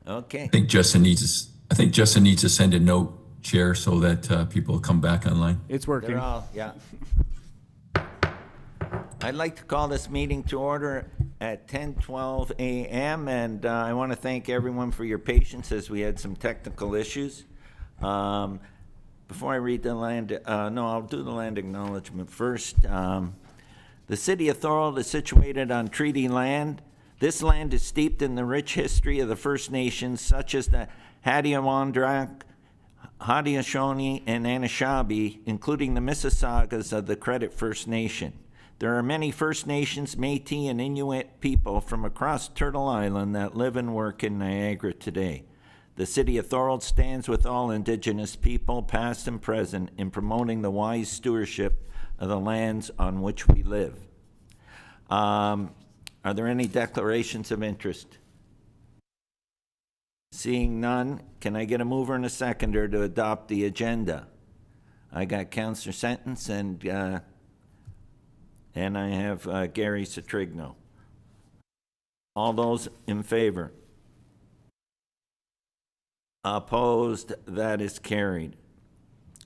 Okay. I think Justin needs to send a note, Chair, so that people come back online. It's working. They're all, yeah. I'd like to call this meeting to order at 10:12 a.m. and I want to thank everyone for your patience as we had some technical issues. Before I read the land, I'll do the land acknowledgement first. The city of Thorold is situated on treaty land. This land is steeped in the rich history of the First Nations, such as the Adirondack, Haudenosaunee, and Anishinaabe, including the Mississaugas of the Credit First Nation. There are many First Nations, Métis, and Inuit people from across Turtle Island that live and work in Niagara today. The city of Thorold stands with all Indigenous people, past and present, in promoting the wise stewardship of the lands on which we live. Are there any declarations of interest? Seeing none, can I get a mover and a seconder to adopt the agenda? I got Councillor Sentence and I have Gary Citrigno. All those in favor? Opposed? That is carried.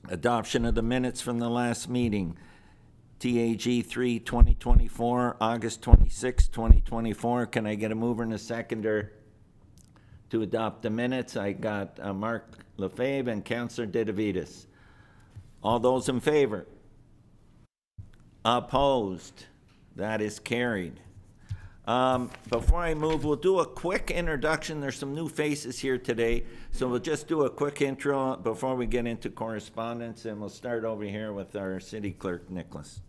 Adoption of the minutes from the last meeting. TAG 3/2024, August 26, 2024. Can I get a mover and a seconder to adopt the minutes? I got Mark Lefebvre and Councillor Didavides. All those in favor? Opposed? That is carried. Before I move, we'll do a quick introduction. There's some new faces here today, so we'll just do a quick intro before we get into correspondence, and we'll start over here with our city clerk, Nicholas.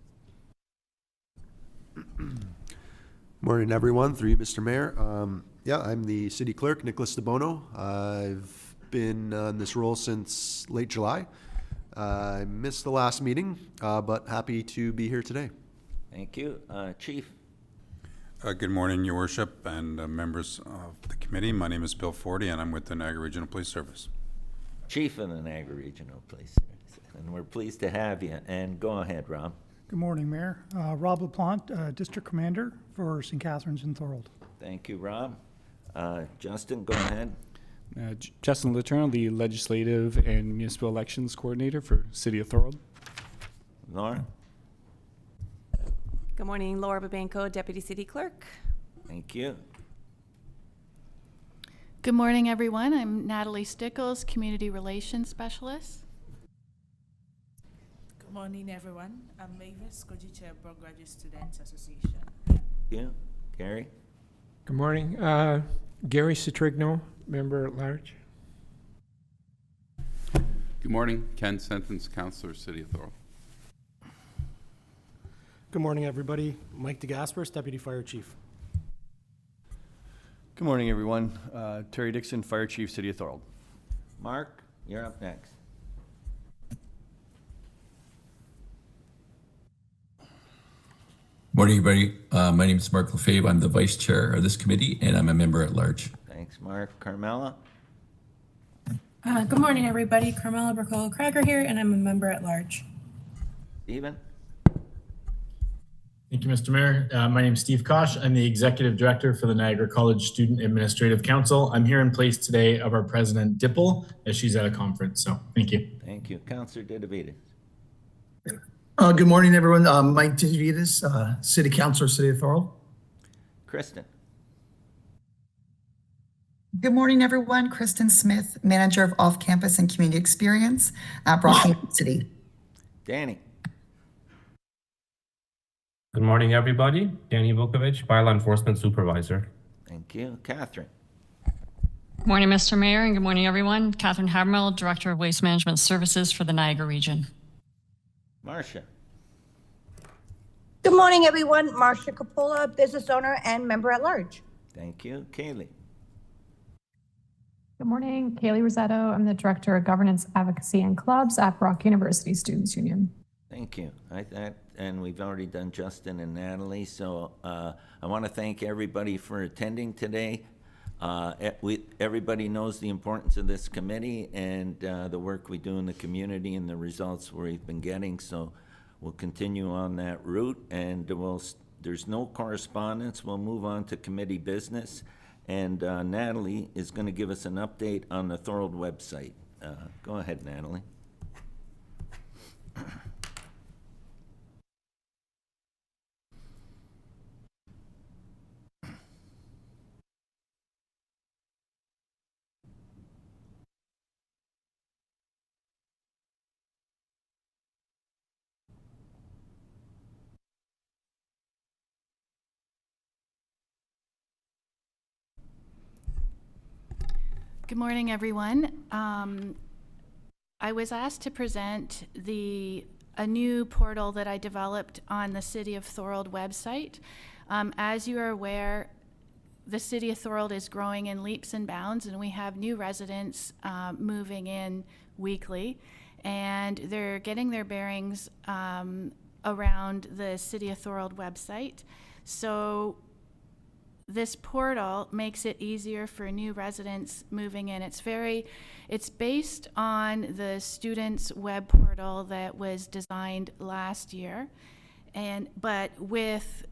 Morning, everyone. Through you, Mr. Mayor. I'm the city clerk, Nicholas DeBono. I've been in this role since late July. I missed the last meeting, but happy to be here today. Thank you. Chief. Good morning, Your Worship, and members of the committee. My name is Bill Forty, and I'm with the Niagara Regional Police Service. Chief of the Niagara Regional Police Service. And we're pleased to have you. And go ahead, Rob. Good morning, Mayor. Rob LaPlante, District Commander for St. Catharines and Thorold. Thank you, Rob. Justin, go ahead. Justin Letourneau, the Legislative and Municipal Elections Coordinator for City of Thorold. Laura. Good morning, Laura Babanco, Deputy City Clerk. Thank you. Good morning, everyone. I'm Natalie Stickles, Community Relations Specialist. Good morning, everyone. I'm Mavis Koji, Chair of Broad Graduate Students Association. Thank you. Gary. Good morning. Gary Citrigno, Member at Large. Good morning. Ken Sentence, Councillor, City of Thorold. Good morning, everybody. Mike DeGasperis, Deputy Fire Chief. Good morning, everyone. Terry Dixon, Fire Chief, City of Thorold. Mark, you're up next. Morning, everybody. My name is Mark Lefebvre. I'm the Vice Chair of this committee, and I'm a member at large. Thanks, Mark. Carmela? Good morning, everybody. Carmela Burkolo-Krager here, and I'm a member at large. Stephen? Thank you, Mr. Mayor. My name is Steve Kosh. I'm the Executive Director for the Niagara College Student Administrative Council. I'm here in place today of our President Dipple as she's at a conference, so thank you. Thank you. Councillor Didavides. Good morning, everyone. Mike Didavides, City Councilor, City of Thorold. Kristen. Good morning, everyone. Kristen Smith, Manager of Off-Campus and Community Experience at Brockhampton City. Danny. Good morning, everybody. Danny Vukovic, Bylaw Enforcement Supervisor. Thank you. Catherine. Good morning, Mr. Mayor, and good morning, everyone. Catherine Habermel, Director of Waste Management Services for the Niagara region. Marcia. Good morning, everyone. Marcia Coppola, business owner and member at large. Thank you. Kaylee. Good morning, Kaylee Rosetto. I'm the Director of Governance, Advocacy, and Clubs at Brock University Students Union. Thank you. And we've already done Justin and Natalie, so I want to thank everybody for attending today. Everybody knows the importance of this committee and the work we do in the community and the results we've been getting, so we'll continue on that route, and there's no correspondence. We'll move on to committee business, And Natalie is going to give us an update on the Thorold website. Go ahead, Natalie. Good morning, everyone. I was asked to present a new portal that I developed on the City of Thorold website. As you are aware, the City of Thorold is growing in leaps and bounds, and we have new residents moving in weekly, and they're getting their bearings around the City of Thorold website. So this portal makes it easier for new residents moving in. It's based on the students' web portal that was designed last year, but with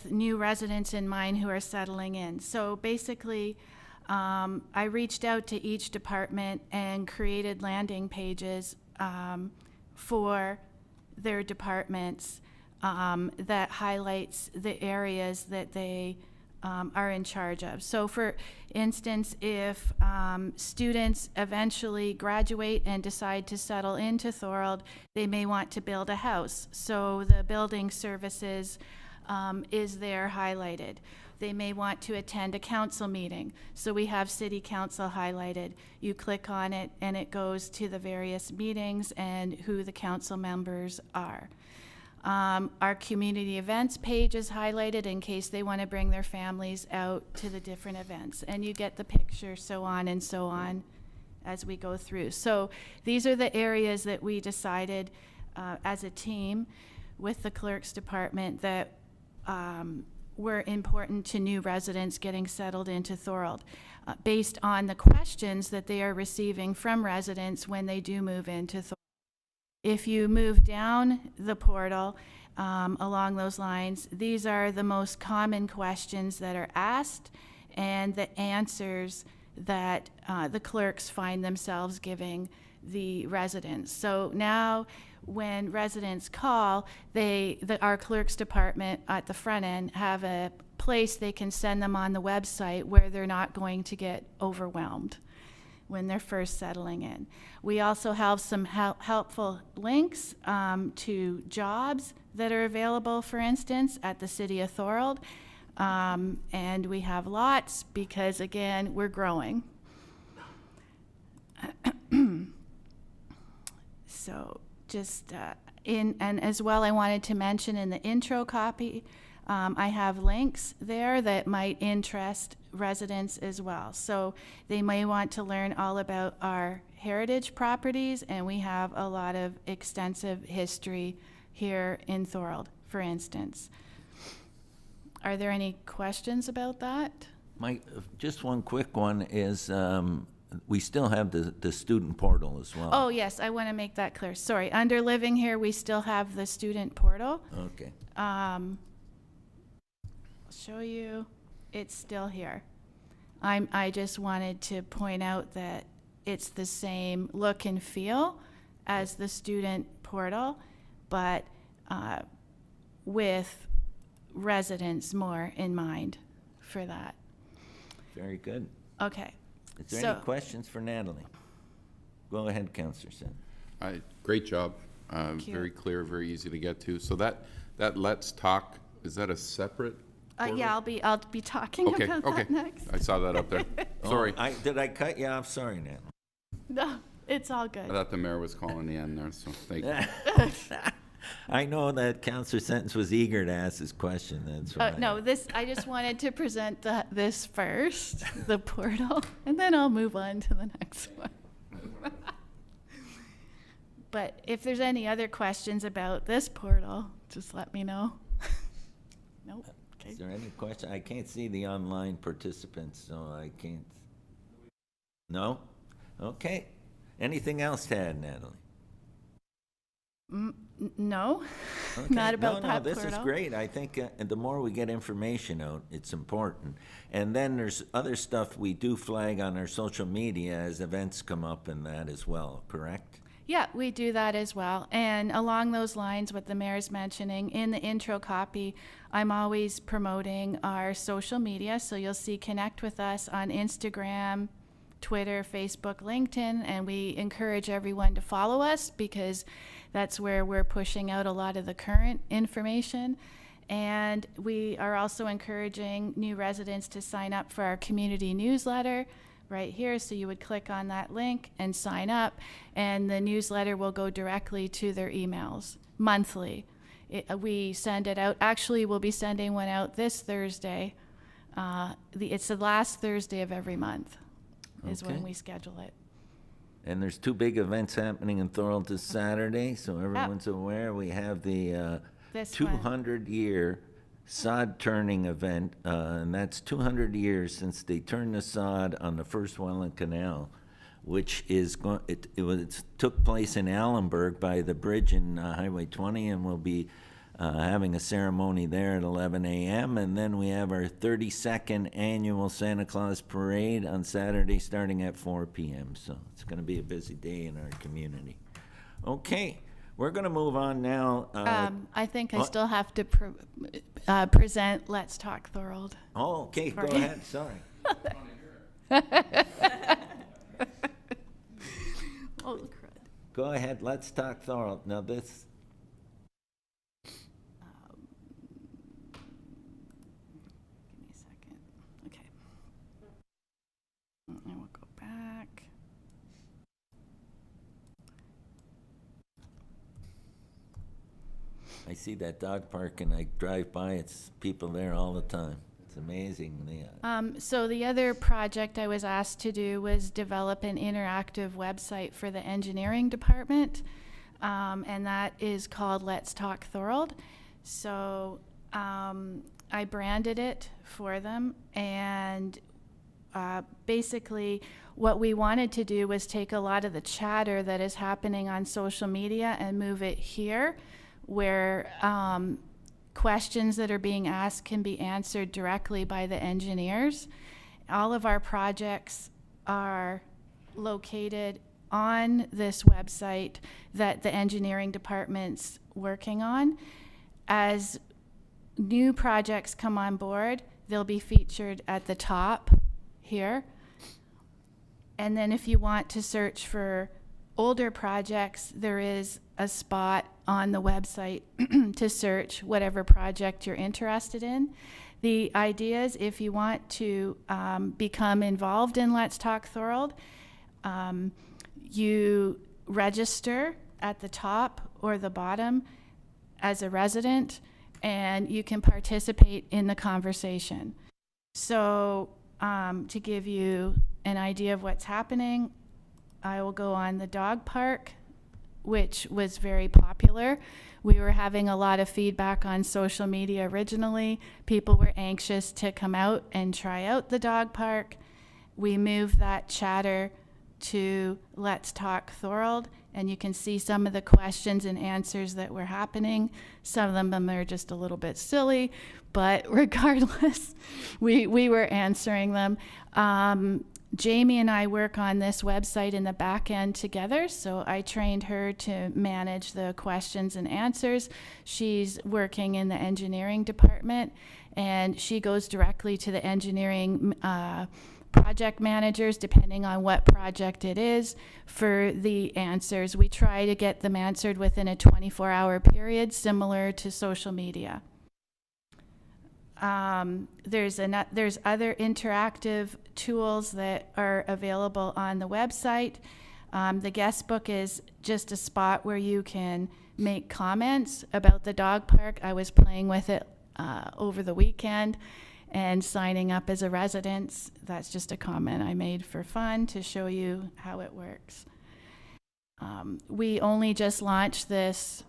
new residents in mind who are settling in. So basically, I reached out to each department and created landing pages for their departments that highlights the areas that they are in charge of. So for instance, if students eventually graduate and decide to settle into Thorold, they may want to build a house. So the building services is there highlighted. They may want to attend a council meeting. So we have city council highlighted. You click on it and it goes to the various meetings and who the council members are. Our community events page is highlighted in case they want to bring their families out to the different events. And you get the picture, so on and so on, as we go through. So these are the areas that we decided as a team with the clerk's department that were important to new residents getting settled into Thorold, based on the questions that they are receiving from residents when they do move into Thorold. If you move down the portal along those lines, these are the most common questions that are asked and the answers that the clerks find themselves giving the residents. So now when residents call, our clerks department at the front end have a place they can send them on the website where they're not going to get overwhelmed when they're first settling in. We also have some helpful links to jobs that are available, for instance, at the City of Thorold. And we have lots because, again, we're growing. So just and as well, I wanted to mention in the intro copy, I have links there that might interest residents as well. So they may want to learn all about our heritage properties, and we have a lot of extensive history here in Thorold, for instance. Are there any questions about that? Just one quick one is we still have the student portal as well. Oh, yes, I want to make that clear. Sorry, under living here, we still have the student portal. Okay. I'll show you. It's still here. I just wanted to point out that it's the same look and feel as the student portal, but with residents more in mind for that. Very good. Okay. Is there any questions for Natalie? Go ahead, Councillor Sin. Great job. Thank you. Very clear, very easy to get to. So that Let's Talk, is that a separate? Yeah, I'll be talking about that next. I saw that up there. Sorry. Did I cut you off? Sorry, Natalie. No, it's all good. I thought the mayor was calling the end there, so thank you. I know that Councillor Sentence was eager to ask this question. That's why. No, I just wanted to present this first, the portal, and then I'll move on to the next one. But if there's any other questions about this portal, just let me know. Nope. Okay. Is there any question? I can't see the online participants, so I can't. No? Okay. Anything else to add, Natalie? No, Okay. not about No, that this is portal. great. I think the more we get information out, it's important. And then there's other stuff we do flag on our social media as events come up and that as well, correct? Yeah, we do that as well. And along those lines, what the mayor's mentioning, in the intro copy, I'm always promoting our social media. So you'll see Connect with Us on Instagram, Twitter, Facebook, LinkedIn, and we encourage everyone to follow us because that's where we're pushing out a lot of the current information. And we are also encouraging new residents to sign up for our community newsletter right here. So you would click on that link and sign up, and the newsletter will go directly to their emails monthly. We send it out. Actually, we'll be sending one out this Thursday. It's the last Thursday of every month is when Okay. we schedule it. And there's 2 big events happening in Thorold this Saturday, so everyone's aware. We have the This one. 200-year sod turning event, and that's 200 years since they turned the sod on the first Welland Canal, which is it took place in Allenburg by the bridge in Highway 20, and we'll be having a ceremony there at 11 a.m. And then we have our 32nd annual Santa Claus Parade on Saturday starting at 4 p.m. So it's going to be a busy day in our community. Okay, we're going to move on now. I think I what? still have to present Let's Talk Thorold. Oh, okay, go Sorry. ahead, sorry. Oh, crud. Go ahead, let's talk Thorold. Now this, Give me a second. Okay. And we'll go back. I see that dog park and I drive by, it's people there all the time. It's amazing. So the other project I was asked to do was develop an interactive website for the engineering department, and that is called Let's Talk Thorold. So I branded it for them, and basically what we wanted to do was take a lot of the chatter that is happening on social media and move it here, where questions that are being asked can be answered directly by the engineers. All of our projects are located on this website that the engineering department's working on. As new projects come on board, they'll be featured at the top here. And then if you want to search for older projects, there is a spot on the website to search whatever project you're interested in. The idea is if you want to become involved in Let's Talk Thorold, you register at the top or the bottom as a resident, and you can participate in the conversation. So to give you an idea of what's happening, I will go on the dog park, which was very popular. We were having a lot of feedback on social media originally. People were anxious to come out and try out the dog park. We moved that chatter to Let's Talk Thorold, and you can see some of the questions and answers that were happening. Some of them are just a little bit silly, but regardless, we were answering them. Jamie and I work on this website in the back end together, so I trained her to manage the questions and answers. She's working in the engineering department, and she goes directly to the engineering project managers, depending on what project it is, for the answers. We try to get them answered within a 24-hour period, similar to social media. There's other interactive tools that are available on the website. The guest book is just a spot where you can make comments about the dog park. I was playing with it over the weekend and signing up as a resident. That's just a comment I made for fun to show you how it works. We only just launched this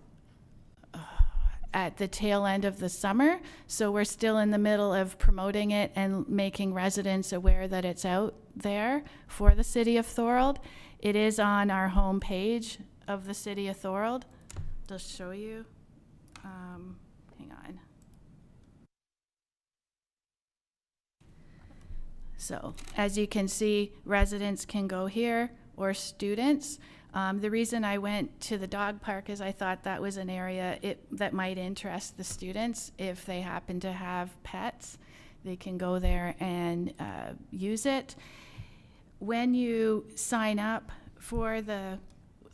at the tail end of the summer, so we're still in the middle of promoting it and making residents aware that it's out there for the City of Thorold. It is on our home page of the City of Thorold. just show you. Hang on. So as you can see, residents can go here or students. The reason I went to the dog park is I thought that was an area that might interest the students. If they happen to have pets, they can go there and use it. When you sign up for the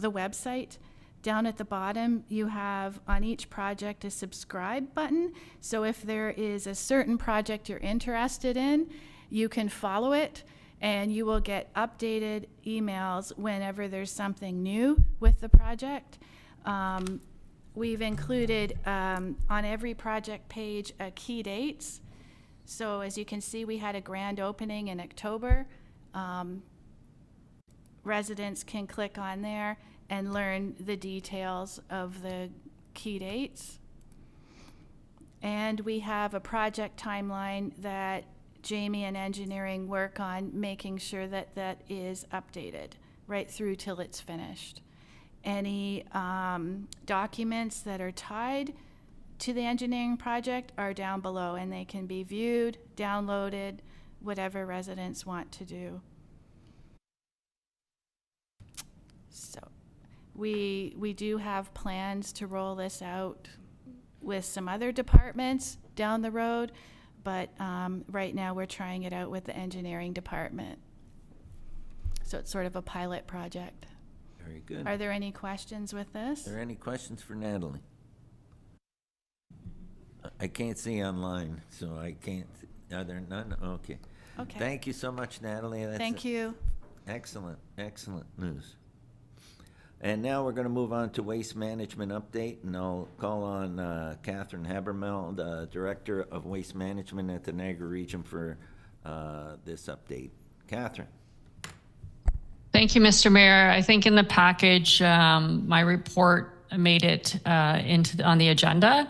website, down at the bottom, you have on each project a subscribe button. So if there is a certain project you're interested in, you can follow it and you will get updated emails whenever there's something new with the project. We've included on every project page key dates. So as you can see, we had a grand opening in October. Residents can click on there and learn the details of the key dates. And we have a project timeline that Jamie and engineering work on making sure that that is updated right through till it's finished. Any documents that are tied to the engineering project are down below and they can be viewed, downloaded, whatever residents want to do. So we do have plans to roll this out with some other departments down the road, but right now we're trying it out with the engineering department. So it's sort of a pilot project. Very good. Are there any questions with this? Are there any questions for Natalie? I can't see online, so I can't. Are there none? Okay. Okay. Thank you so much, Natalie. That's Thank you. Excellent, excellent news. And now we're going to move on to waste management update, and I'll call on Catherine Habermel, the Director of Waste Management at the Niagara Region, for this update. Catherine. Thank you, Mr. Mayor. I think in the package, my report made it on the agenda.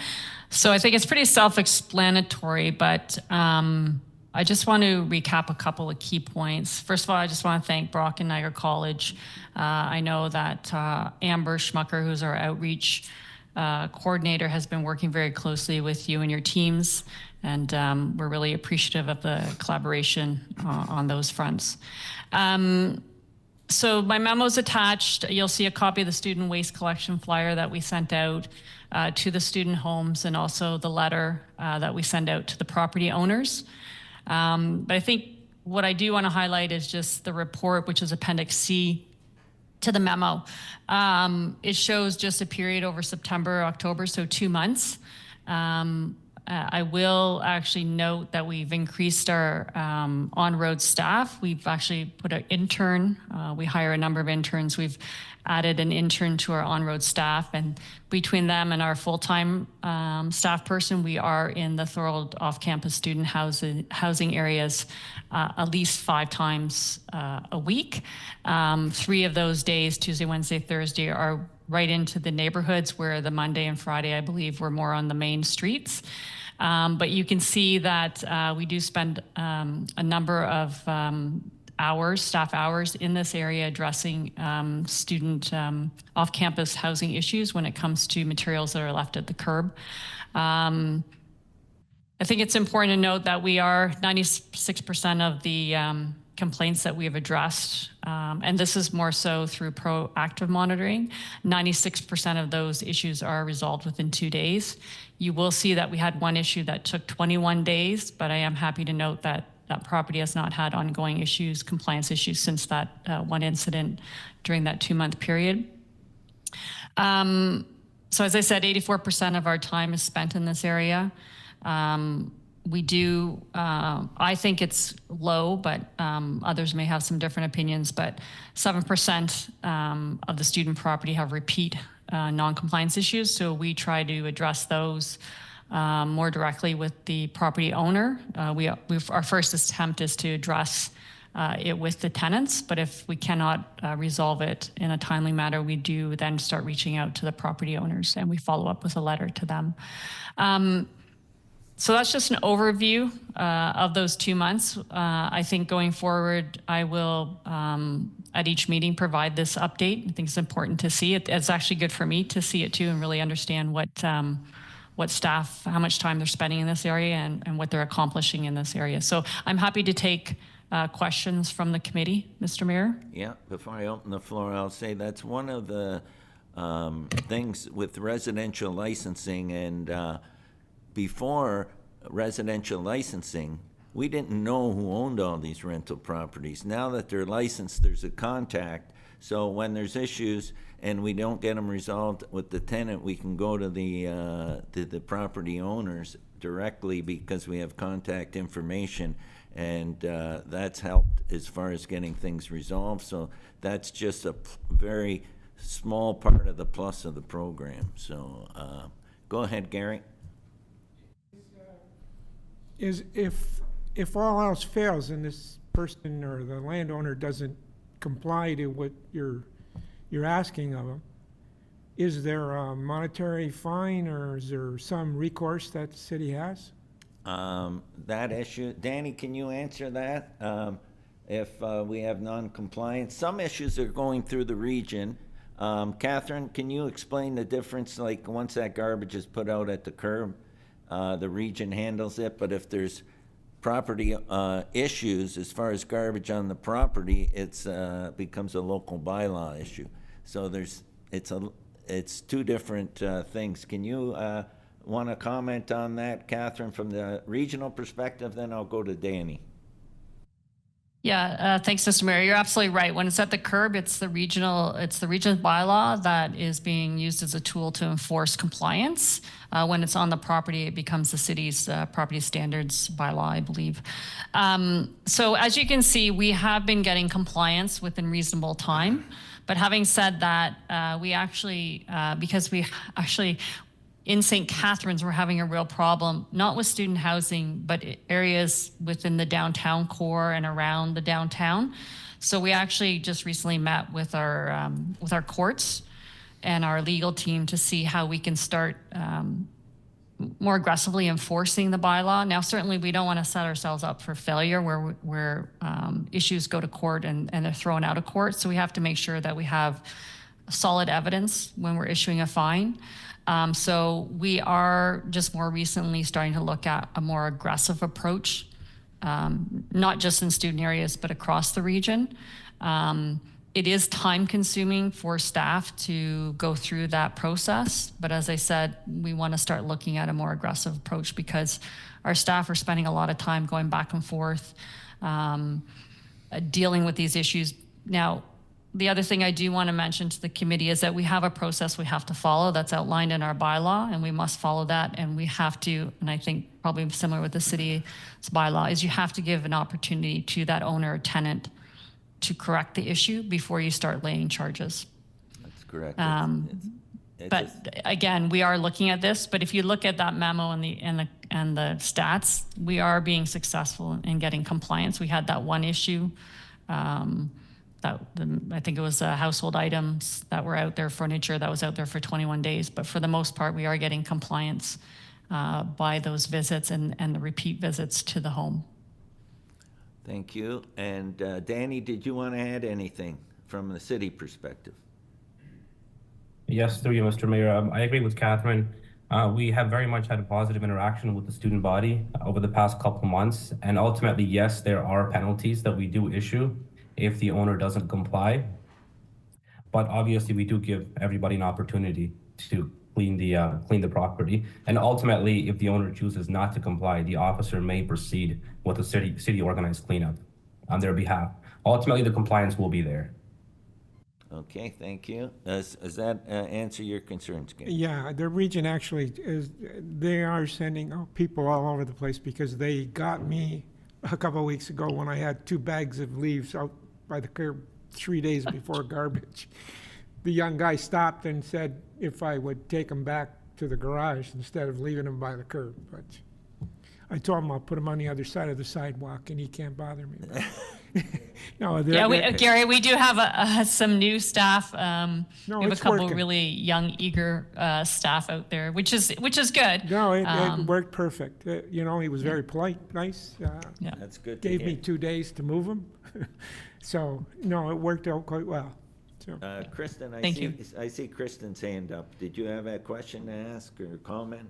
So I think it's pretty self-explanatory, but I just want to recap a couple of key points. First of all, I just want to thank Brock and Niagara College. I know that Amber Schmucker, who's our outreach coordinator, has been working very closely with you and your teams, and we're really appreciative of the collaboration on those fronts. So my memo's attached. You'll see a copy of the student waste collection flyer that we sent out to the student homes, and also the letter that we send out to the property owners. But I think what I do want to highlight is just the report, which is Appendix C to the memo. It shows just a period over September, October, so 2 months. I will actually note that we've increased our on-road staff. We've actually put an intern. We hire a number of interns. We've added an intern to our on-road staff, and between them and our full-time staff person, we are in the Thorold off-campus student housing areas at least 5 times a week. 3 of those days, Tuesday, Wednesday, Thursday, are right into the neighborhoods, where the Monday and Friday, I believe, we're more on the main streets. But you can see that we do spend a number of staff hours in this area addressing student off-campus housing issues when it comes to materials that are left at the curb. I think it's important to note that we are 96% of the complaints that we have addressed, and this is more so through proactive monitoring. 96% of those issues are resolved within 2 days. You will see that we had one issue that took 21 days, but I am happy to note that that property has not had ongoing issues, compliance issues, since that one incident during that 2-month period. So as I said, 84% of our time is spent in this area. We do, I think it's low, but others may have some different opinions, but 7% of the student property have repeat non-compliance issues. So we try to address those more directly with the property owner. Our first attempt is to address it with the tenants, but if we cannot resolve it in a timely manner, we do then start reaching out to the property owners, and we follow up with a letter to them. So that's just an overview of those 2 months. I think going forward, I will, at each meeting, provide this update. I think it's important to see it. It's actually good for me to see it too and really understand what staff, how much time they're spending in this area and what they're accomplishing in this area. So I'm happy to take questions from the committee, Mr. Mayor. Yeah, before I open the floor, I'll say that's one of the things with residential licensing, and before residential licensing, we didn't know who owned all these rental properties. Now that they're licensed, there's a contact. So when there's issues and we don't get them resolved with the tenant, we can go to the property owners directly because we have contact information, and that's helped as far as getting things resolved. So that's just a very small part of the plus of the program. So go ahead, Gary. Is if all else fails and this person or the landowner doesn't comply to what you're asking of them, is there a monetary fine or is there some recourse that the city has? That issue, Danny, can you answer that? If we have non-compliance, some issues are going through the region. Catherine, can you explain the difference? Like once that garbage is put out at the curb, the region handles it, but if there's property issues as far as garbage on the property, it's becomes a local bylaw issue. So it's two different things. Can you want to comment on that, Catherine, from the regional perspective? Then I'll go to Danny. Yeah, thanks, Mr. Mayor. You're absolutely right. When it's at the curb, it's the regional bylaw that is being used as a tool to enforce compliance. When it's on the property, it becomes the city's property standards bylaw, I believe. So as you can see, we have been getting compliance within reasonable time. But having said that, we actually, because we actually, in St. Catharines, we're having a real problem, not with student housing, but areas within the downtown core and around the downtown. So we actually just recently met with our courts and our legal team to see how we can start more aggressively enforcing the bylaw. Now, certainly we don't want to set ourselves up for failure where issues go to court and they're thrown out of court. So we have to make sure that we have solid evidence when we're issuing a fine. So we are just more recently starting to look at a more aggressive approach, not just in student areas, but across the region. It is time consuming for staff to go through that process. But as I said, we want to start looking at a more aggressive approach because our staff are spending a lot of time going back and forth, dealing with these issues. Now, the other thing I do want to mention to the committee is that we have a process we have to follow that's outlined in our bylaw, and we must follow that. And we have to, and I think probably similar with the city's bylaw, is you have to give an opportunity to that owner or tenant to correct the issue before you start laying charges. That's correct. But again, we are looking at this. But if you look at that memo and the stats, we are being successful in getting compliance. We had that one issue. I think it was household items that were out there, furniture that was out there for 21 days. But for the most part, we are getting compliance by those visits and the repeat visits to the home. Thank you. And Danny, did you want to add anything from the city perspective? Yes, through you, Mr. Mayor. I agree with Catherine. We have very much had a positive interaction with the student body over the past couple of months. And ultimately, yes, there are penalties that we do issue if the owner doesn't comply. But obviously, we do give everybody an opportunity to clean the property. And ultimately, if the owner chooses not to comply, the officer may proceed with a city organized cleanup on their behalf. Ultimately, the compliance will be there. Okay, thank you. Does that answer your concerns, Gary? Yeah, the region actually they are sending people all over the place because they got me a couple of weeks ago when I had 2 bags of leaves out by the curb 3 days before garbage. The young guy stopped and said if I would take them back to the garage instead of leaving them by the curb. But I told him I'll put them on the other side of the sidewalk and he can't bother me. No, Gary, we do have some new staff. No, We have a it's couple working. really young, eager staff out there, which is good. No, it worked perfect. You know, he was very polite, nice. Yeah. That's good to Gave hear. me 2 days to move him. So, no, it worked out quite well. So, Kristen, Thank you. I see Kristen's hand up. Did you have a question to ask or comment?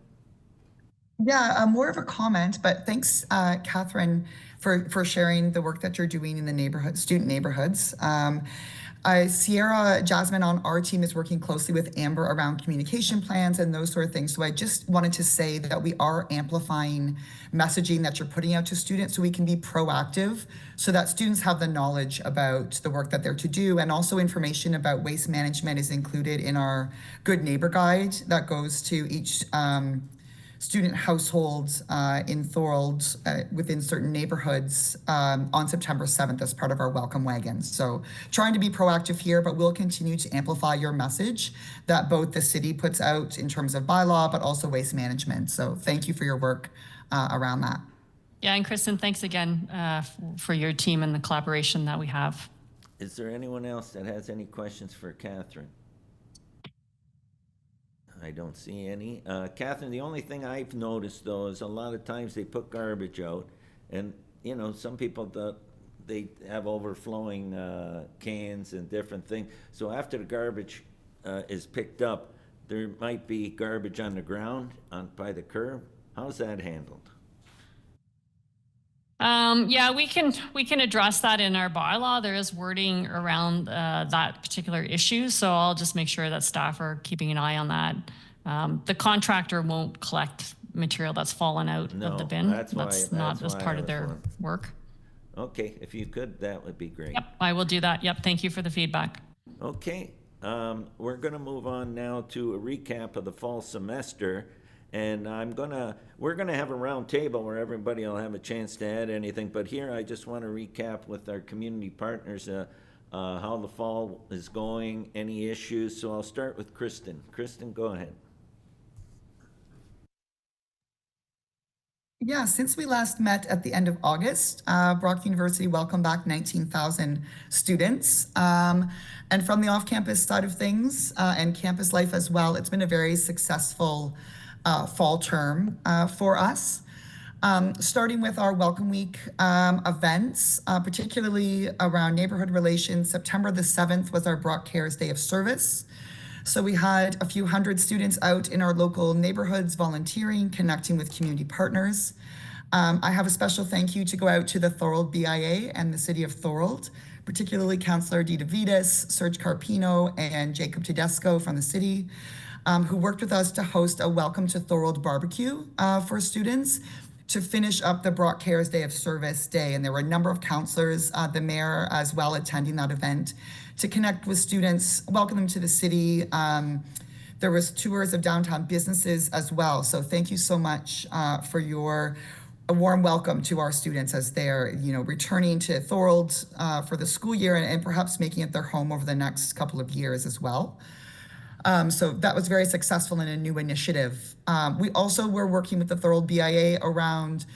Yeah, more of a comment, but thanks, Catherine, for sharing the work that you're doing in the neighborhood, student neighborhoods. Sierra Jasmine on our team is working closely with Amber around communication plans and those sort of things. So I just wanted to say that we are amplifying messaging that you're putting out to students so we can be proactive so that students have the knowledge about the work that they're to do, and also information about waste management is included in our Good Neighbor Guide that goes to each student households in Thorold within certain neighborhoods on September 7th as part of our Welcome Wagons. So trying to be proactive here, but we'll continue to amplify your message that both the city puts out in terms of bylaw, but also waste management. So thank you for your work around that. Yeah, and Kristen, thanks again for your team and the collaboration that we have. Is there anyone else that has any questions for Catherine? I don't see any. Catherine, the only thing I've noticed though is a lot of times they put garbage out, and you know, some people they have overflowing cans and different things. So after the garbage is picked up, there might be garbage on the ground by the curb. How's that handled? Yeah, we can address that in our bylaw. There is wording around that particular issue, so I'll just make sure that staff are keeping an eye on that. The contractor won't collect material that's fallen out of the bin. That's not why as part I of their was wondering. work. Okay, if you could, that would be great. Yep, I will do that. Yep, thank you for the feedback. Okay, we're gonna move on now to a recap of the fall semester. And we're gonna have a round table where everybody will have a chance to add anything, but here I just wanna recap with our community partners, how the fall is going, any issues, so I'll start with Kristen. Kristen, go ahead. Yeah, since we last met at the end of August, Brock University welcomed back 19,000 students. And from the off-campus side of things and campus life as well, it's been a very successful fall term for us. Starting with our Welcome Week events, particularly around neighborhood relations, September the 7th was our Brock Cares Day of Service. So we had a few hundred students out in our local neighborhoods volunteering, connecting with community partners. I have a special thank you to go out to the Thorold BIA and the City of Thorold, particularly Councillor Dita Vitas, Serge Carpino, and Jacob Tedesco from the city, who worked with us to host a Welcome to Thorold barbecue for students to finish up the Brock Cares Day of Service Day. And there were a number of councillors, the mayor as well, attending that event to connect with students, welcome them to the city. There was tours of downtown businesses as well. So thank you so much for a warm welcome to our students as they're, returning to Thorold for the school year and perhaps making it their home over the next couple of years as well. So that was very successful in a new initiative. We also were working with the Thorold BIA around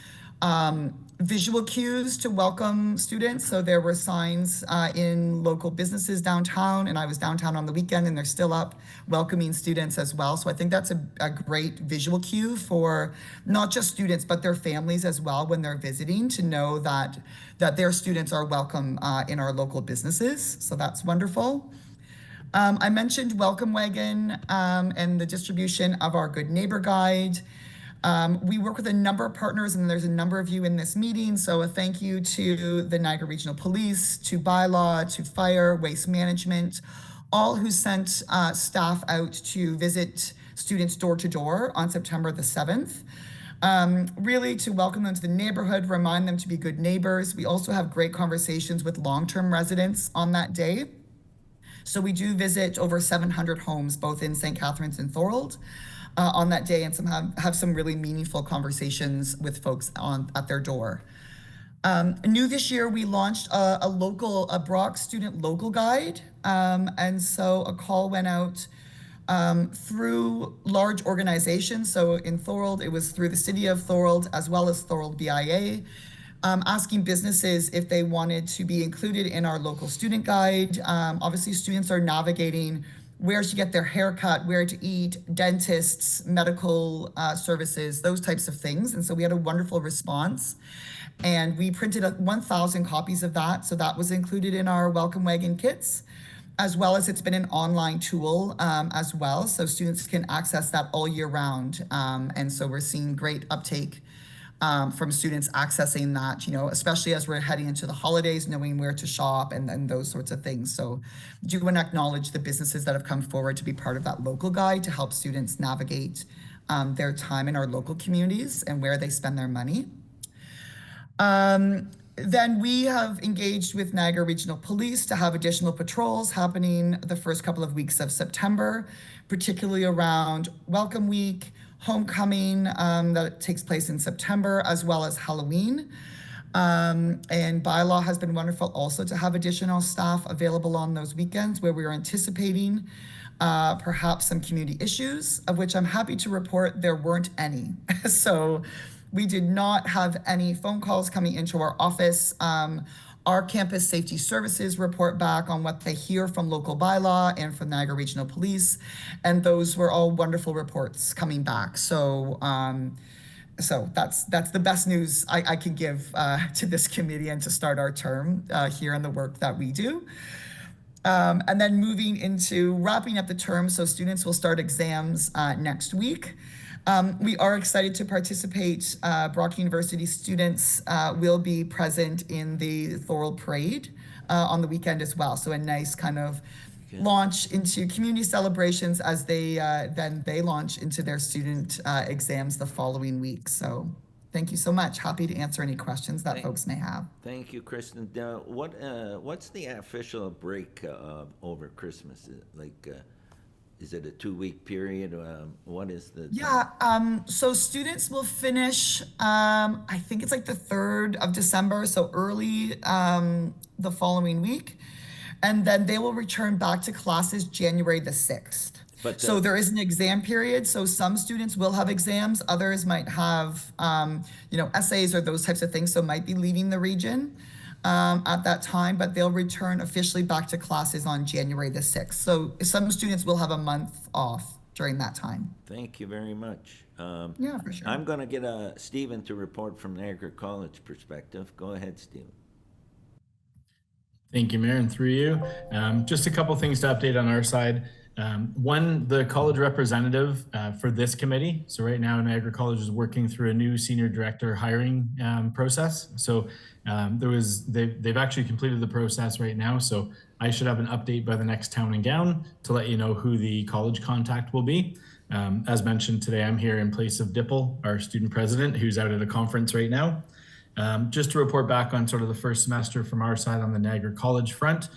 visual cues to welcome students. So there were signs in local businesses downtown, and I was downtown on the weekend, and they're still up welcoming students as well. So I think that's a great visual cue for not just students, but their families as well when they're visiting, to know that their students are welcome in our local businesses. So that's wonderful. I mentioned Welcome Wagon and the distribution of our Good Neighbor Guide. We work with a number of partners, and there's a number of you in this meeting. So a thank you to the Niagara Regional Police, to Bylaw, to Fire, Waste Management, all who sent staff out to visit students door to door on September the 7th. Really to welcome them to the neighborhood, remind them to be good neighbors. We also have great conversations with long-term residents on that day. So we do visit over 700 homes, both in St. Catharines and Thorold on that day, and have some really meaningful conversations with folks at their door. New this year, we launched a Brock student local guide. And so a call went out through large organizations. So in Thorold, it was through the City of Thorold as well as Thorold BIA. asking businesses if they wanted to be included in our local student guide. Obviously, students are navigating where to get their haircut, where to eat, dentists, medical services, those types of things. And so we had a wonderful response. And we printed 1,000 copies of that. So that was included in our Welcome Wagon kits, as well as it's been an online tool as well. So students can access that all year round. And so we're seeing great uptake from students accessing that, especially as we're heading into the holidays, knowing where to shop and those sorts of things. So do want to acknowledge the businesses that have come forward to be part of that local guide to help students navigate their time in our local communities and where they spend their money. Then we have engaged with Niagara Regional Police to have additional patrols happening the first couple of weeks of September, particularly around Welcome Week, Homecoming that takes place in September, as well as Halloween. And Bylaw has been wonderful also to have additional staff available on those weekends where we are anticipating perhaps some community issues, of which I'm happy to report there weren't any. So we did not have any phone calls coming into our office. Our campus safety services report back on what they hear from local bylaw and from Niagara Regional Police, and those were all wonderful reports coming back. So, so that's the best news I can give to this committee and to start our term here in the work that we do. And then moving into wrapping up the term, so students will start exams next week. We are excited to participate. Brock University students will be present in the Thorold Parade on the weekend as well. So a nice kind of launch into community celebrations as they launch into their student exams the following week. So thank you so much. Happy to answer any questions that folks may have. Thank you, Kristen. What's the official break over Christmas? Is it a 2-week period? What is the? Yeah, so students will finish, I think it's like the 3rd of December, so early the following week. And then they will return back to classes January the 6th. So there is an exam period. So some students will have exams, others might have, essays or those types of things, so might be leaving the region at that time, but they'll return officially back to classes on January the 6th. So some students will have a month off during that time. Thank you very much. Yeah, for sure. I'm going to get Stephen to report from Niagara College perspective. Go ahead, Stephen. Thank you, Mayor, and through you. Just a couple things to update on our side. One, the college representative for this committee. So right now, Niagara College is working through a new senior director hiring process. So they've actually completed the process right now. So I should have an update by the next town and gown to let you know who the college contact will be. As mentioned today, I'm here in place of Dipple, our student president, who's out at a conference right now. Just to report back on sort of the first semester from our side on the Niagara College front.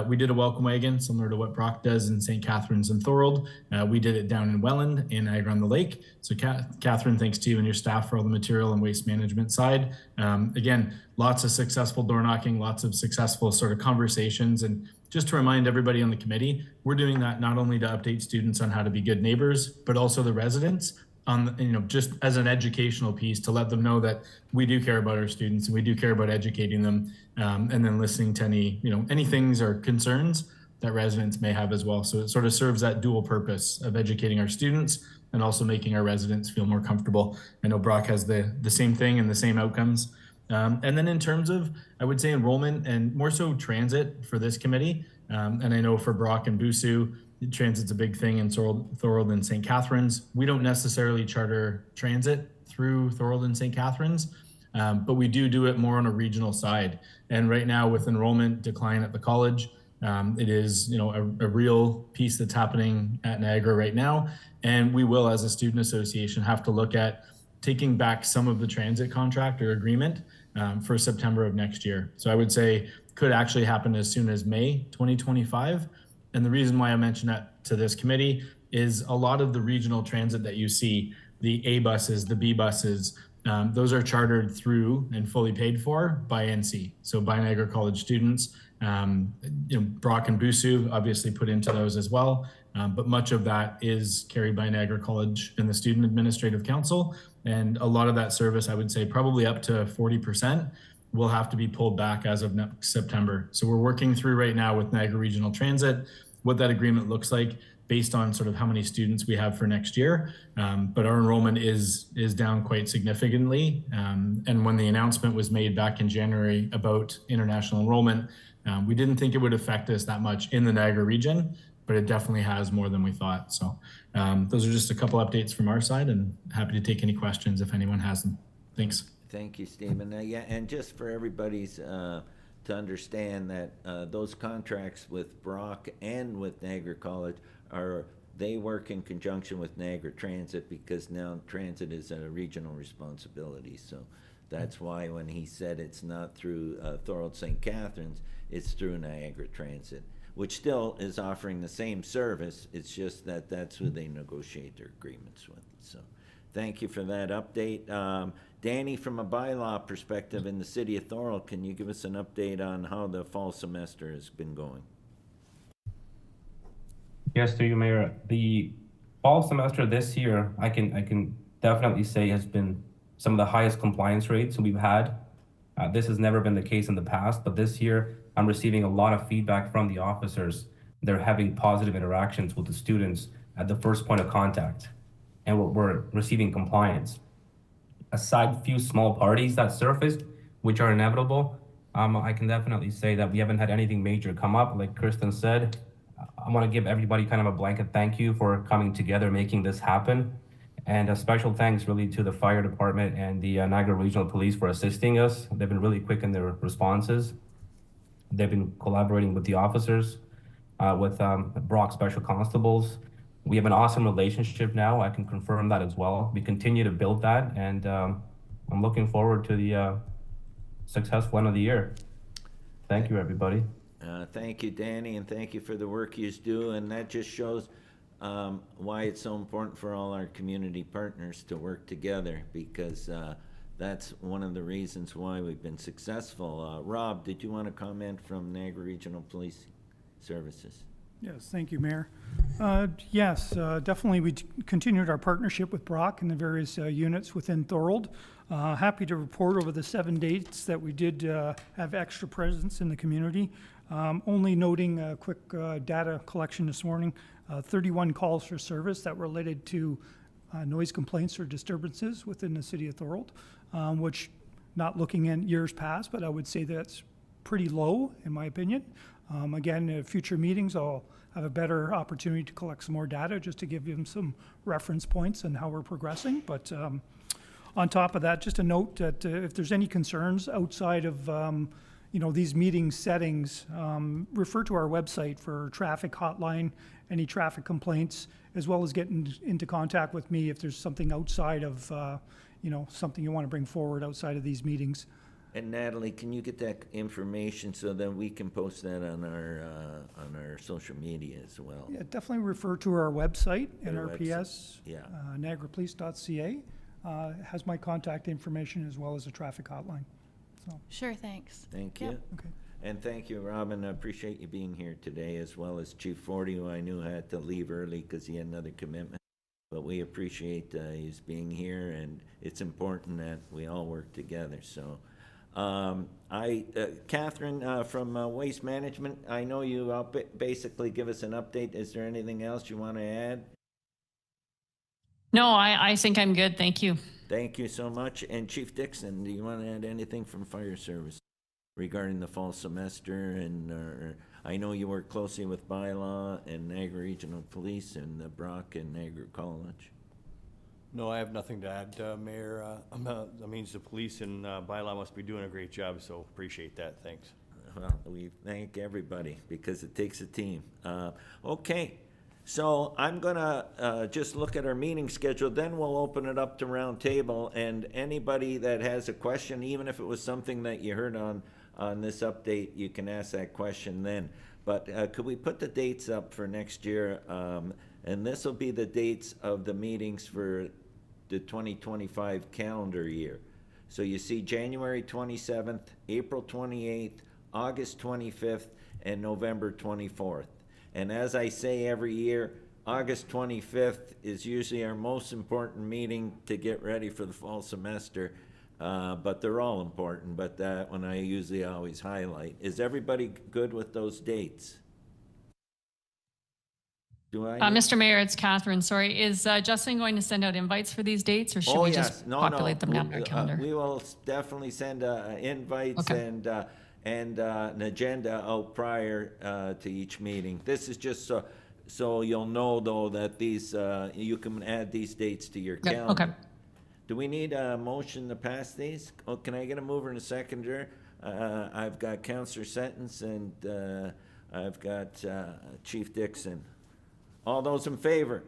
We did a welcome wagon similar to what Brock does in St. Catharines and Thorold. We did it down in Welland in Niagara-on-the-Lake. So Catherine, thanks to you and your staff for all the material and waste management side. Again, lots of successful door knocking, lots of successful sort of conversations. And just to remind everybody on the committee, we're doing that not only to update students on how to be good neighbors, but also the residents on, just as an educational piece to let them know that we do care about our students and we do care about educating them, and then listening to any things or concerns that residents may have as well. So it sort of serves that dual purpose of educating our students and also making our residents feel more comfortable. I know Brock has the same thing and the same outcomes. And then in terms of, I would say, enrollment and more so transit for this committee, and I know for Brock and Busu, transit's a big thing in Thorold and St. Catharines. We don't necessarily charter transit through Thorold and St. Catharines, but we do it more on a regional side. And right now with enrollment decline at the college, it is a real piece that's happening at Niagara right now. And we will, as a student association, have to look at taking back some of the transit contract or agreement for September of next year. So I would say could actually happen as soon as May 2025. And the reason why I mentioned that to this committee is a lot of the regional transit that you see, the A buses, the B buses, those are chartered through and fully paid for by NC. So by Niagara College students, Brock and Busu obviously put into those as well. But much of that is carried by Niagara College and the Student Administrative Council. And a lot of that service, I would say probably up to 40%, will have to be pulled back as of next September. So we're working through right now with Niagara Regional Transit what that agreement looks like based on sort of how many students we have for next year. But our enrollment is down quite significantly. And when the announcement was made back in January about international enrollment, we didn't think it would affect us that much in the Niagara region, but it definitely has more than we thought. So those are just a couple updates from our side, and happy to take any questions if anyone has them. Thanks. Thank you, Stephen. Yeah, and just for everybody's to understand that those contracts with Brock and with Niagara College they work in conjunction with Niagara Transit, because now transit is a regional responsibility. So that's why when he said it's not through Thorold St. Catharines, it's through Niagara Transit, which still is offering the same service. It's just that that's who they negotiate their agreements with. So thank you for that update. Danny, from a bylaw perspective in the city of Thorold, can you give us an update on how the fall semester has been going? Yes, through you, Mayor. The fall semester this year, I can definitely say has been some of the highest compliance rates we've had. This has never been the case in the past, but this year I'm receiving a lot of feedback from the officers. They're having positive interactions with the students at the first point of contact, and we're receiving compliance. Aside few small parties that surfaced, which are inevitable, I can definitely say that we haven't had anything major come up. Like Kristen said, I want to give everybody kind of a blanket thank you for coming together, making this happen. And a special thanks really to the fire department and the Niagara Regional Police for assisting us. They've been really quick in their responses. They've been collaborating with the officers, with Brock Special Constables. We have an awesome relationship now. I can confirm that as well. We continue to build that, and I'm looking forward to the successful end of the year. Thank you, everybody. Thank you, Danny, and thank you for the work you do. And that just shows why it's so important for all our community partners to work together, because that's one of the reasons why we've been successful. Rob, did you want to comment from Niagara Regional Police Services? Yes, thank you, Mayor. Yes, definitely we continued our partnership with Brock and the various units within Thorold. Happy to report over the 7 dates that we did have extra presence in the community. Only noting a quick data collection this morning, 31 calls for service that related to noise complaints or disturbances within the city of Thorold, which, not looking in years past, but I would say that's pretty low in my opinion. Again, in future meetings, I'll have a better opportunity to collect some more data just to give them some reference points on how we're progressing. But on top of that, just a note that if there's any concerns outside of these meeting settings, refer to our website for traffic hotline, any traffic complaints, as well as getting into contact with me if there's something outside of, something you want to bring forward outside of these meetings. And Natalie, can you get that information so that we can post that on our social media as well? Yeah, definitely refer to our website, Their NRPS, website, yeah. niagarapolice.ca. Has my contact information as well as a traffic hotline. So. Sure, thanks. Thank you. Yep. Okay. And thank you, Robin. I appreciate you being here today, as well as Chief Forty, who I knew had to leave early because he had another commitment. But we appreciate his being here, and it's important that we all work together. So, Catherine from Waste Management, I know you basically give us an update. Is there anything else you want to add? No, I think I'm good. Thank you. Thank you so much. And Chief Dixon, do you want to add anything from Fire Service regarding the fall semester? And I know you work closely with Bylaw and Niagara Regional Police and the Brock and Niagara College. No, I have nothing to add, Mayor. That means the police and Bylaw must be doing a great job, so appreciate that. Thanks. Well, we thank everybody because it takes a team. Okay. So I'm gonna just look at our meeting schedule, then we'll open it up to round table, and anybody that has a question, even if it was something that you heard on this update, you can ask that question then. But could we put the dates up for next year? And this will be the dates of the meetings for the 2025 calendar year. So you see January 27th, April 28th, August 25th, and November 24th. And as I say every year, August 25th is usually our most important meeting to get ready for the fall semester. But they're all important, but that one I usually always highlight. Is everybody good with those dates? Do I? Mr. Mayor, it's Catherine. Sorry. Is Justin going to send out invites for these dates, or should we just populate them down in our calendar? We will definitely send invites Okay. and an agenda out prior to each meeting. This is just so you'll know, though, that these, you can add these dates to your Yeah, calendar. okay. Do we need a motion to pass these? Oh, can I get a mover and a seconder? I've got Councillor Sentence and I've got Chief Dixon. All those in favor?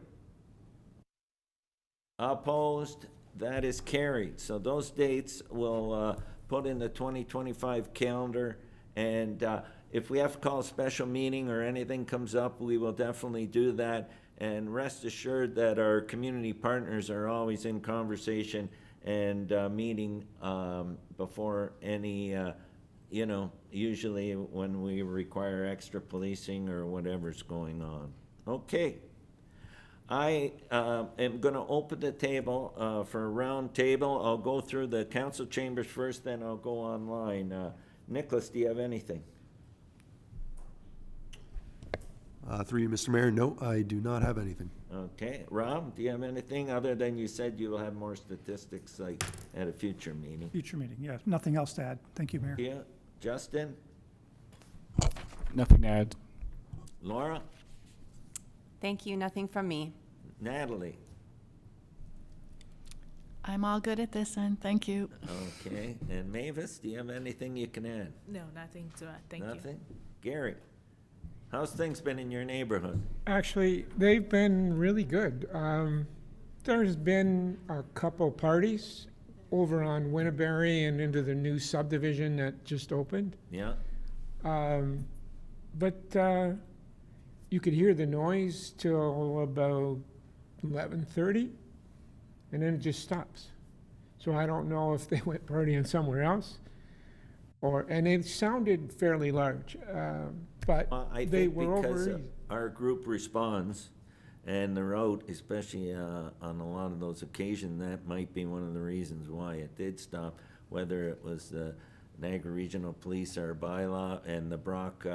Opposed? That is carried. So those dates will put in the 2025 calendar. And if we have to call a special meeting or anything comes up, we will definitely do that. And rest assured that our community partners are always in conversation and meeting before any, usually when we require extra policing or whatever's going on. Okay. I am going to open the table for a round table. I'll go through the council chambers first, then I'll go online. Nicholas, do you have anything? Through you, Mr. Mayor, no, I do not have anything. Okay. Rob, do you have anything other than you said you will have more statistics like at a future meeting? Future meeting, yeah, nothing else to add. Thank you, Mayor. Yeah. Justin? Nothing to add. Laura? Thank you. Nothing from me. Natalie? I'm all good at this end. Thank you. Okay. And Mavis, do you have anything you can add? No, nothing to add. Thank you. Nothing? Gary? How's things been in your neighborhood? Actually, they've been really good. There's been a couple parties over on Winterberry and into the new subdivision that just opened. Yeah? But you could hear the noise till about 11:30, and then it just stops. So I don't know if they went partying somewhere else, and it sounded fairly large, but I they think were because over. our group responds and they're out, especially on a lot of those occasions, that might be one of the reasons why it did stop, whether it was the Niagara Regional Police, our bylaw, and the Brock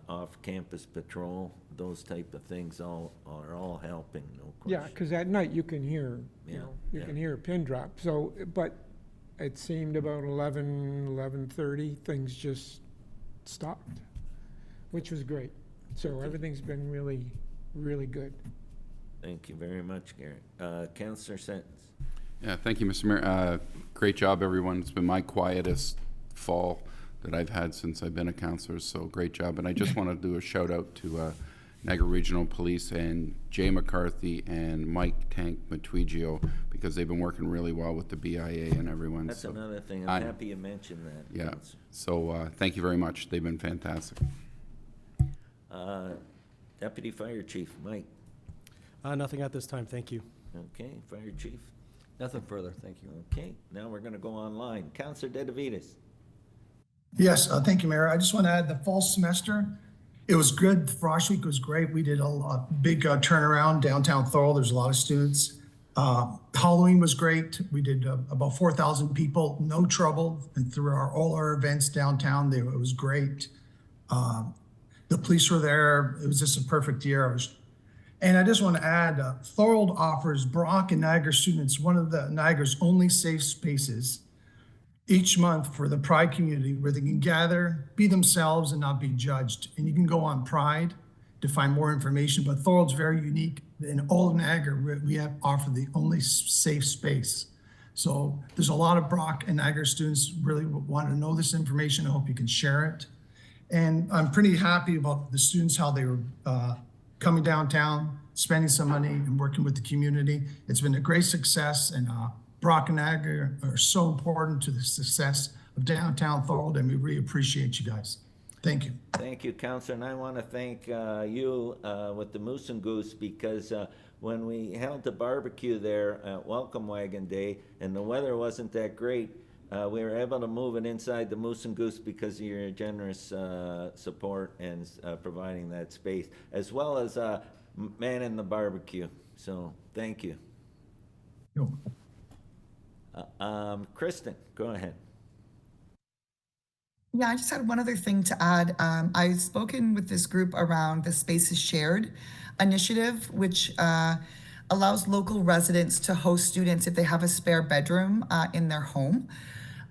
off-campus patrol, those type of things are all helping, no question. Yeah, because at night you can hear, Yeah, you yeah. can hear a pin drop. So, but it seemed about 11:30, things just stopped, which was great. So everything's been really, really good. Thank you very much, Gary. Councillor Sentence. Yeah, thank you, Mr. Mayor. Great job, everyone. It's been my quietest fall that I've had since I've been a councillor, so great job. And I just want to do a shout out to Niagara Regional Police and Jay McCarthy and Mike Tank Matwigio, because they've been working really well with the BIA and everyone. That's so another thing. I'm happy you mentioned that. Yeah, Councillor. so thank you very much. They've been fantastic. Deputy Fire Chief, Mike. Nothing at this time, thank you. Okay, Fire Chief. Nothing further, thank you. Okay, now we're going to go online. Councillor Dedivides. Yes, thank you, Mayor. I just want to add the fall semester. It was good. Frost Week was great. We did a big turnaround downtown Thorold. There's a lot of students. Halloween was great. We did about 4,000 people, no trouble. And through all our events downtown, it was great. The police were there. It was just a perfect year. And I just want to add, Thorold offers Brock and Niagara students one of the Niagara's only safe spaces each month for the Pride community, where they can gather, be themselves, and not be judged. And you can go on Pride to find more information, but Thorold's very unique. In all of Niagara, we offer the only safe space. So there's a lot of Brock and Niagara students really want to know this information. I hope you can share it. And I'm pretty happy about the students, how they were coming downtown, spending some money and working with the community. It's been a great success, and Brock and Niagara are so important to the success of downtown Thorold, and we really appreciate you guys. Thank you. Thank you, Councillor, and I want to thank you with the Moose and Goose, because when we held the barbecue there at Welcome Wagon Day and the weather wasn't that great, we were able to move it inside the Moose and Goose because of your generous support and providing that space, as well as man in the barbecue. So thank you. Kristen, go ahead. Yeah, I just had one other thing to add. I've spoken with this group around the Spaces Shared initiative, which allows local residents to host students if they have a spare bedroom in their home.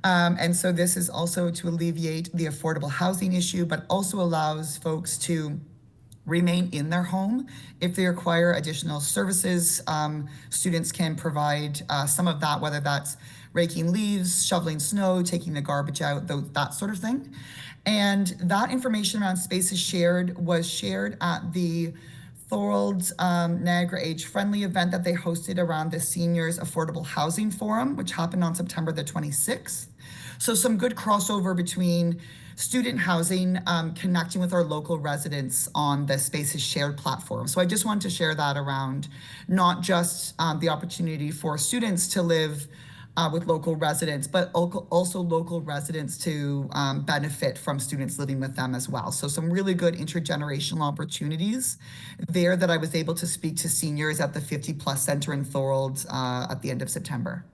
And so this is also to alleviate the affordable housing issue, but also allows folks to remain in their home. If they require additional services, students can provide some of that, whether that's raking leaves, shoveling snow, taking the garbage out, that sort of thing. And that information around Spaces Shared was shared at the Thorold Niagara Age Friendly event that they hosted around the Seniors Affordable Housing Forum, which happened on September the 26th. So some good crossover between student housing, connecting with our local residents on the Spaces Shared platform. So I just wanted to share that around not just the opportunity for students to live with local residents, but also local residents to benefit from students living with them as well. So some really good intergenerational opportunities there that I was able to speak to seniors at the 50 Plus Center in Thorold at the end of September.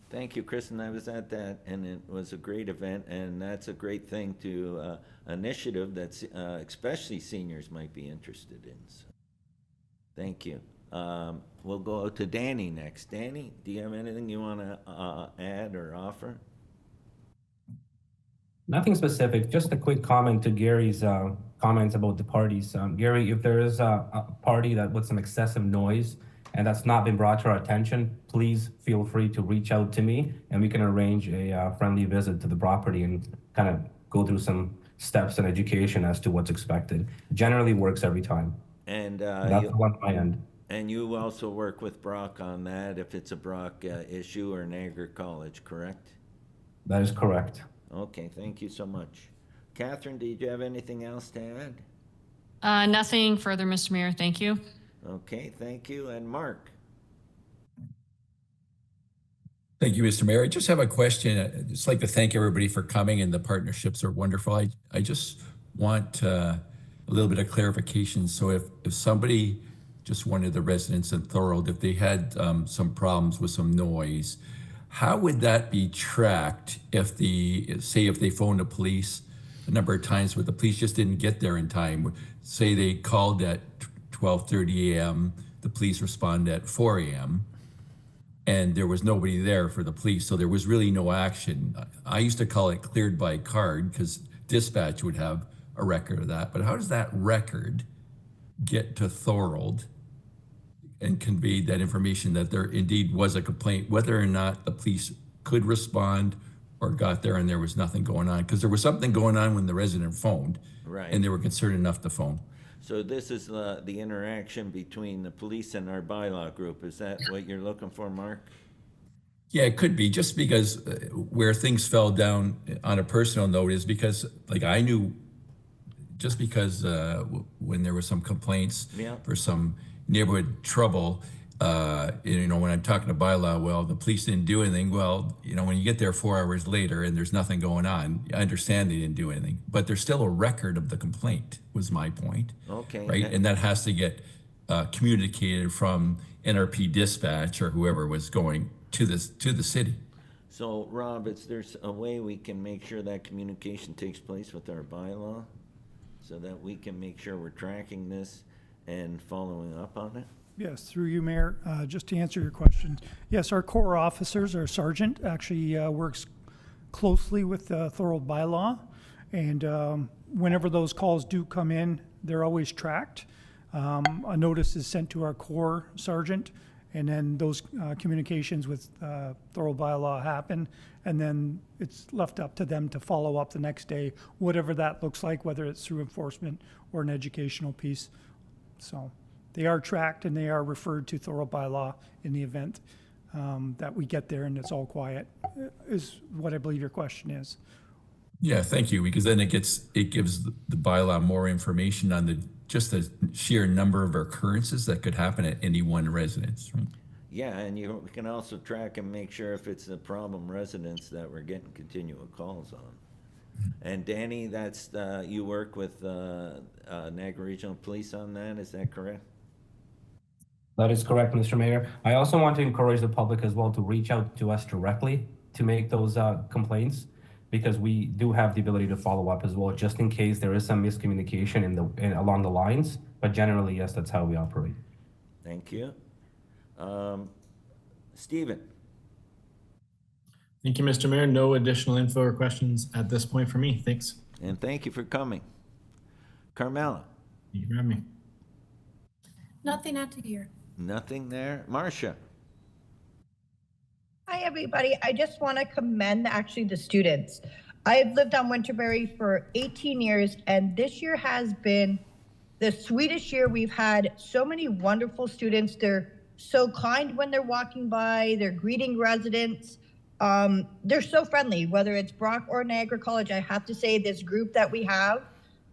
Thank you, Kristen. I was at that, and it was a great event, and that's a great thing to initiative that's especially seniors might be interested in. So, thank you. We'll go to Danny next. Danny, do you have anything you want to add or offer? Nothing specific, just a quick comment to Gary's comments about the parties. Gary, if there is a party that with some excessive noise and that's not been brought to our attention, please feel free to reach out to me and we can arrange a friendly visit to the property and kind of go through some steps and education as to what's expected. Generally works every time. And That's on my end. And you also work with Brock on that if it's a Brock issue or Niagara College, correct? That is correct. Okay, thank you so much. Catherine, did you have anything else to add? Nothing further, Mr. Mayor. Thank you. Okay, thank you. And Mark? Thank you, Mr. Mayor. I just have a question. I'd just like to thank everybody for coming, and the partnerships are wonderful. I just want a little bit of clarification. So if somebody, just one of the residents in Thorold, if they had some problems with some noise, how would that be tracked if if they phoned the police a number of times, but the police just didn't get there in time? Say they called at 12:30 a.m., the police responded at 4 a.m., and there was nobody there for the police, so there was really no action. I used to call it cleared by card because dispatch would have a record of that. But how does that record get to Thorold and convey that information that there indeed was a complaint, whether or not the police could respond or got there and there was nothing going on? Because there was something going on when the resident phoned, Right. and they were concerned enough to phone. So this is the interaction between the police and our bylaw group. Is that what you're looking for, Mark? Yeah, it could be, just because where things fell down on a personal note is because, like, I knew just because when there were some complaints Yeah. for some neighborhood trouble, when I'm talking to bylaw, well, the police didn't do anything. Well, when you get there 4 hours later and there's nothing going on, I understand they didn't do anything, but there's still a record of the complaint, was my point. Okay. Right, and that has to get communicated from NRP dispatch or whoever was going to the city. So, Rob, is there a way we can make sure that communication takes place with our bylaw so that we can make sure we're tracking this and following up on it? Yes, through you, Mayor. Just to answer your question, yes, our core officers, our sergeant actually works closely with the Thorold bylaw, and whenever those calls do come in, they're always tracked. A notice is sent to our core sergeant, and then those communications with Thorold bylaw happen, and then it's left up to them to follow up the next day, whatever that looks like, whether it's through enforcement or an educational piece. So they are tracked and they are referred to Thorold bylaw in the event that we get there and it's all quiet, is what I believe your question is. Yeah, thank you, because then it gives the bylaw more information on just the sheer number of occurrences that could happen at any one residence, right? Yeah, and we can also track and make sure if it's a problem residents that we're getting continual calls on. And Danny, that's you work with Niagara Regional Police on that, is that correct? That is correct, Mr. Mayor. I also want to encourage the public as well to reach out to us directly to make those complaints, because we do have the ability to follow up as well, just in case there is some miscommunication along the lines. But generally, yes, that's how we operate. Thank you. Stephen? Thank you, Mr. Mayor. No additional info or questions at this point for me. Thanks. And thank you for coming. Carmela? Thank you for having me. Nothing out to hear. Nothing there. Marcia? Hi, everybody. I just want to commend actually the students. I've lived on Winterberry for 18 years, and this year has been the sweetest year. We've had so many wonderful students. They're so kind when they're walking by. They're greeting residents. They're so friendly, whether it's Brock or Niagara College. I have to say this group that we have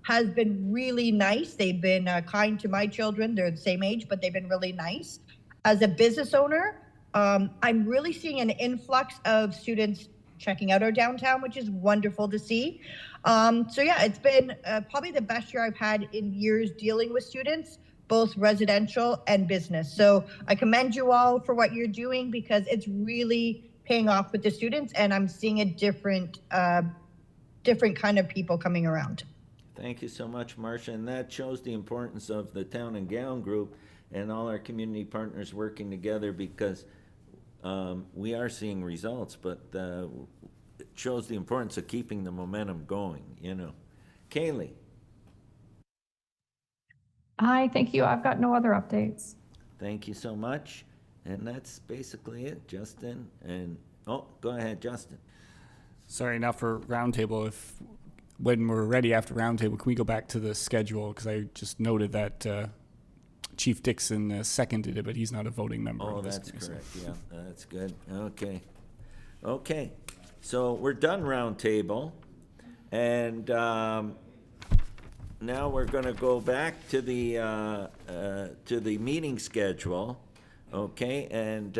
has been really nice. They've been kind to my children. They're the same age, but they've been really nice. As a business owner, I'm really seeing an influx of students checking out our downtown, which is wonderful to see. So yeah, it's been probably the best year I've had in years dealing with students, both residential and business. So I commend you all for what you're doing, because it's really paying off with the students, and I'm seeing a different kind of people coming around. Thank you so much, Marcia, and that shows the importance of the Town and Gown Group and all our community partners working together, because we are seeing results, but it shows the importance of keeping the momentum going, you know. Kaylee? Hi, thank you. I've got no other updates. Thank you so much, and that's basically it, Justin. And, oh, go ahead, Justin. Sorry, now for roundtable, when we're ready after roundtable, can we go back to the schedule? Because I just noted that Chief Dixon seconded it, but he's not a voting member. Oh, of this that's committee, correct, yeah, that's good, okay. Okay, so we're done roundtable, and now we're gonna go back to the meeting schedule, okay? And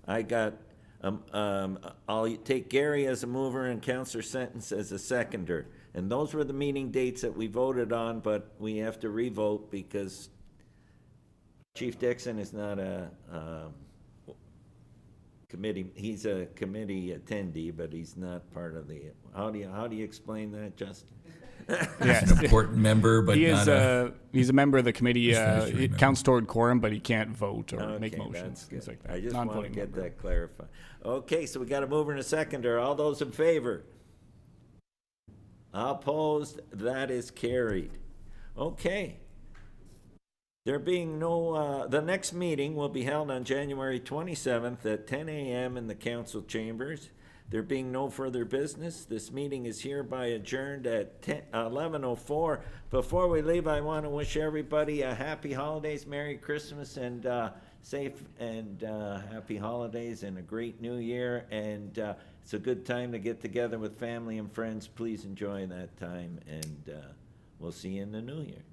I got, I'll take Gary as a mover and Counselor Sentence as a seconder. And those were the meeting dates that we voted on, but we have to revote because Chief Dixon is not a committee, he's a committee attendee, but he's not part of the, how do you explain that, Justin? Yeah, He's an important member, but he not is he's a member of the committee. treasury It member. counts toward quorum, but he can't vote or Okay, make motions, that's things good. like that. I just want to Non-voting get member. that clarified. Okay, so we got a mover and a seconder. All those in favor? Opposed? That is carried. Okay. There being no, the next meeting will be held on January 27th at 10 a.m. in the council chambers. There being no further business, this meeting is hereby adjourned at 11:04. Before we leave, I want to wish everybody a happy holidays, Merry Christmas, and safe and happy holidays and a great new year. And it's a good time to get together with family and friends. Please enjoy that time, and we'll see you in the new year.